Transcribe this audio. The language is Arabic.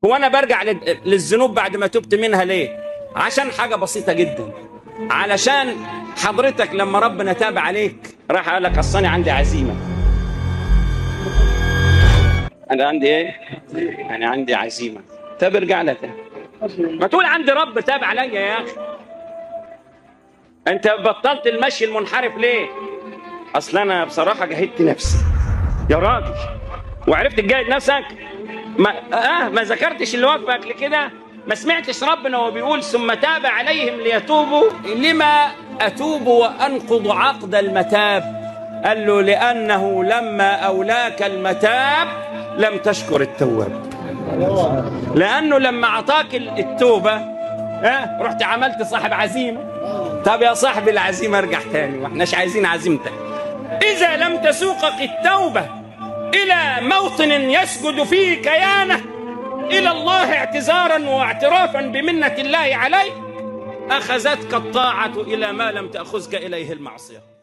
هو انا برجع للذنوب بعد ما تبت منها ليه؟ عشان حاجه بسيطه جدا، علشان حضرتك لما ربنا تاب عليك راح قال لك اصل انا عندي عزيمه. انا عندي ايه؟ انا عندي عزيمه. طب ارجع لها تاني، ما تقول عندي رب تاب عليا يا اخي. انت بطلت المشي المنحرف ليه؟ اصل انا بصراحه جهدت نفسي يا راجل. وعرفت تجاهد نفسك؟ ما ذكرتش اللي واقفك لكده؟ ما سمعتش ربنا وهو بيقول ثم تاب عليهم ليتوبوا؟ لما اتوب وانقض عقد المتاب؟ قال له لانه لما اولاك المتاب لم تشكر التواب. لانه لما اعطاك التوبه رحت عملت صاحب عزيمه. طب يا صاحب العزيمه ارجع تاني، واحناش عايزين عزيمتك. اذا لم تسوقك التوبه الى موطن يسجد فيه كيانه الى الله اعتذارا واعترافا بمنه الله عليك، اخذتك الطاعه الى ما لم تاخذك اليه المعصيه.